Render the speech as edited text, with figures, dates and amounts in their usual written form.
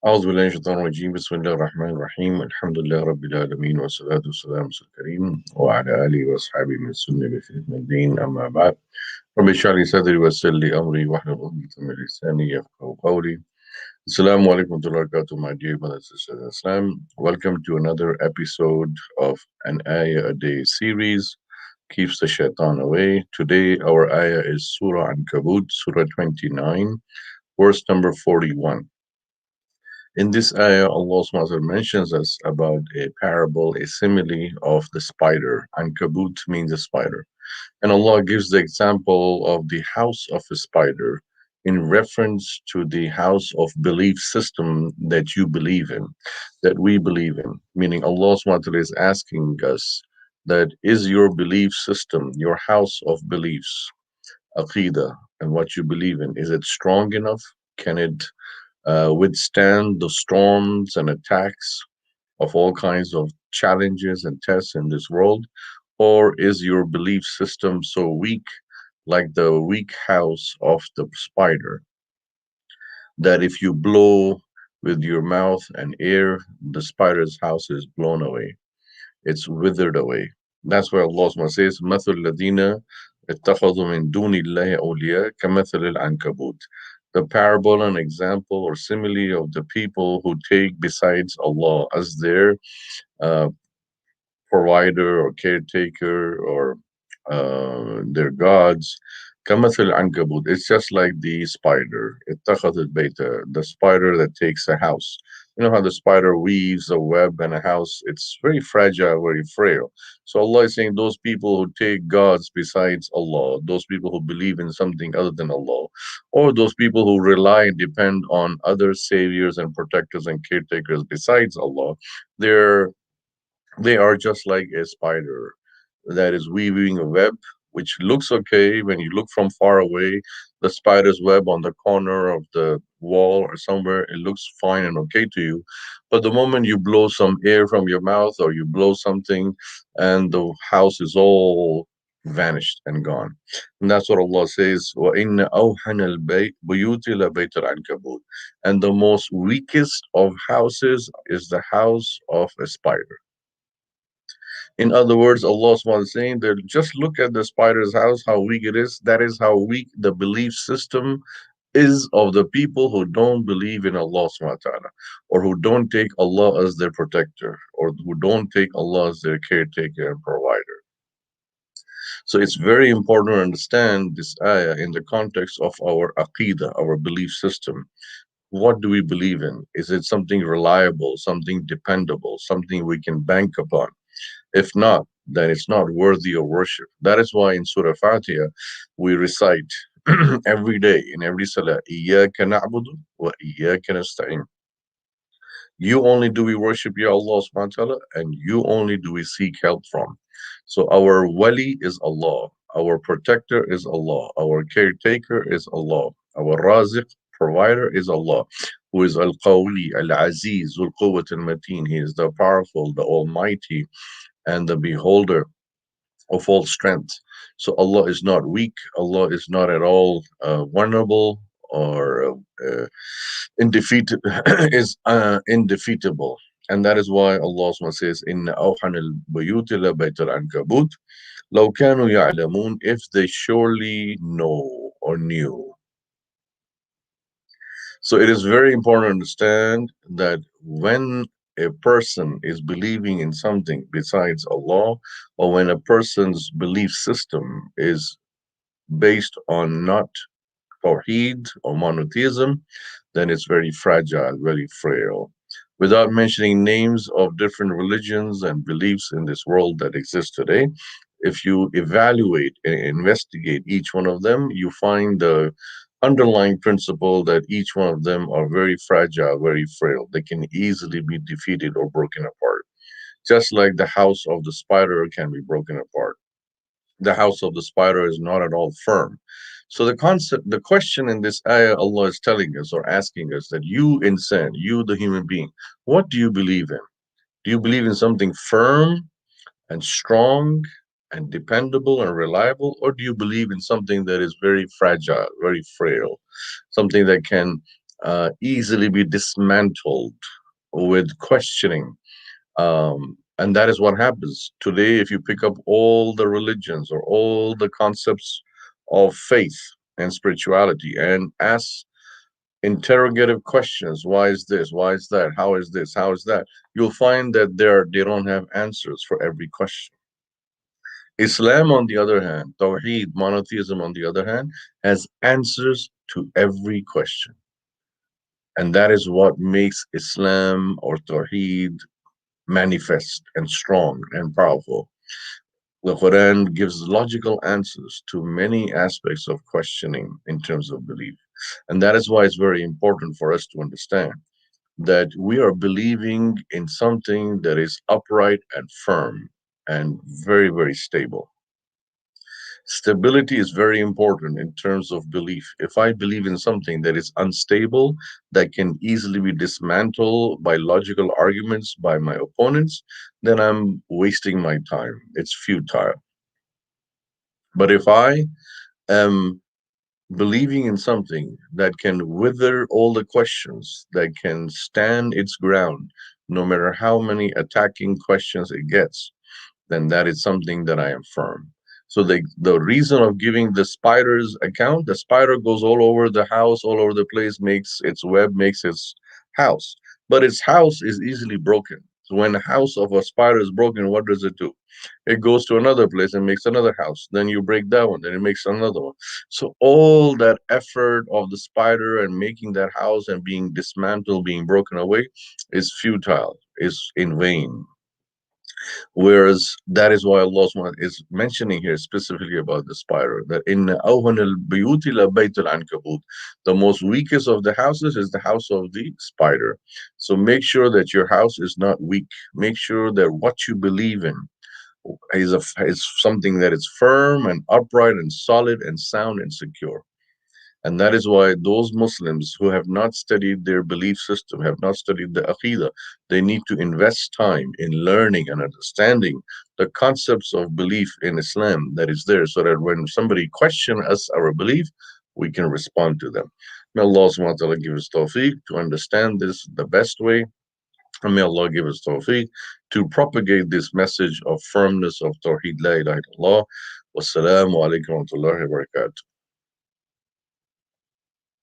أعوذ بالله من الشيطان الرجيم بسم الله الرحمن الرحيم الحمد لله رب العالمين والصلاة والسلام على الكريم وعلى آله وأصحابه من السنة بفتنة الدين أما بعد رب اشرح لي صدري ويسر لي أمري واحلل عقدة من لساني يفقهوا قولي Assalamu alaikum wa barakatuh, my dear brothers and sisters in Islam. Welcome to another episode of an ayah a day series, Keeps the Shaitan Away. Today our ayah is Surah Ankabut, Surah 29, verse number 41. In this ayah, Allah subhanahu wa ta'ala mentions us about a parable, a simile of the spider. Ankabut means a spider. And Allah gives the example of the house of a spider in reference to the house of belief system that you believe in, that we believe in. Meaning Allah subhanahu wa ta'ala is asking us that is your belief system, your house of beliefs, aqidah, and what you believe in, is it strong enough? Can it withstand the storms and attacks of all kinds of challenges and tests in this world? Or is your belief system so weak, like the weak house of the spider, that if you blow with your mouth and air, the spider's house is blown away? It's withered away. That's why Allah Subhanahu says, مثل الذين اتخذوا من دون الله أولياء كمثل العنكبوت. The parable and example or simile of the people who take besides Allah as their uh, provider or caretaker or their gods. كمثل العنكبوت. It's just like the spider. اتخذت بيتا, the spider that takes a house. You know how the spider weaves a web and a house? It's very fragile, very frail. So Allah is saying those people who take gods besides Allah, those people who believe in something other than Allah, or those people who rely and depend on other saviors and protectors and caretakers besides Allah, they're they are just like a spider that is weaving a web, which looks okay when you look from far away. The spider's web on the corner of the wall or somewhere, it looks fine and okay to you. But the moment you blow some air from your mouth or you blow something, and the house is all vanished and gone. And that's what Allah says, وَإِنَّ أَوْحَنَ الْبُيُوتِ لَبَيْتَ الْعَنْكَبُوتِ. And the most weakest of houses is the house of a spider. In other words, Allah subhanahu wa ta'ala is saying that just look at the spider's house, how weak it is. That is how weak the belief system is of the people who don't believe in Allah subhanahu wa ta'ala, or who don't take Allah as their protector, or who don't take Allah as their caretaker and provider. So it's very important to understand this ayah in the context of our aqidah, our belief system. What do we believe in? Is it something reliable, something dependable, something we can bank upon? If not, then it's not worthy of worship. That is why in Surah Fatiha we recite every day in every salah, إِيَّاكَ نَعْبُدُ وَإِيَّاكَ نَسْتَعِينُ. You only do we worship, Ya Allah subhanahu wa ta'ala, and you only do we seek help from. So our wali is Allah, our protector is Allah, our caretaker is Allah, our raziq, provider is Allah, who is Al-Qawi, Al-Aziz, Zul-Quwwat al-Mateen. He is the powerful, the almighty, and the beholder of all strength. So Allah is not weak. Allah is not at all vulnerable or indefeated, is indefeatable. And that is why Allah subhanahu wa ta'ala says, "Inna awhana al-buyuti la bayt al-ankabut, law kanu ya'lamun," if they surely know or knew. So it is very important to understand that when a person is believing in something besides Allah, or when a person's belief system is based on not Tawheed or monotheism, then it's very fragile, very frail. Without mentioning names of different religions and beliefs in this world that exist today, if you evaluate and investigate each one of them, you find the underlying principle that each one of them are very fragile, very frail. They can easily be defeated or broken apart. Just like the house of the spider can be broken apart, the house of the spider is not at all firm. So the concept, the question in this ayah, Allah is telling us or asking us that you insan, you the human being, what do you believe in? Do you believe in something firm and strong and dependable and reliable, or do you believe in something that is very fragile, very frail, something that can easily be dismantled with questioning. And that is what happens today. If you pick up all the religions or all the concepts of faith and spirituality and ask interrogative questions, why is this, why is that, how is this, how is that, you'll find that they don't have answers for every question. Islam, on the other hand, Tawheed, monotheism, on the other hand, has answers to every question. And that is what makes Islam or Tawheed manifest and strong and powerful. The Quran gives logical answers to many aspects of questioning in terms of belief. And that is why it's very important for us to understand that we are believing in something that is upright and firm and very, very stable. Stability is very important in terms of belief. If I believe in something that is unstable, that can easily be dismantled by logical arguments by my opponents, then I'm wasting my time. It's futile. But if I am believing in something that can wither all the questions, that can stand its ground, no matter how many attacking questions it gets, then that is something that I am firm. So the reason of giving the spider's account, the spider goes all over the house, all over the place, makes its web, makes its house. But its house is easily broken. So when the house of a spider is broken, what does it do? It goes to another place and makes another house. Then you break that one, then it makes another one. So all that effort of the spider and making that house and being dismantled, being broken away, is futile, is in vain. Whereas that is why Allah is mentioning here specifically about the spider, that in awhan al-buyuti la bayt al-ankabut, the most weakest of the houses is the house of the spider. So make sure that your house is not weak. Make sure that what you believe in is something that is firm and upright and solid and sound and secure. And that is why those Muslims who have not studied their belief system, have not studied the Aqidah, they need to invest time in learning and understanding the concepts of belief in Islam that is there, so that when somebody questions us our belief, we can respond to them. May Allah subhanahu wa ta'ala give us tawfiq to understand this the best way. And may Allah give us tawfiq to propagate this message of firmness of Tawheed, La ilaha illallah. Wassalamu alaikum wa rahmatullahi wa barakatuh.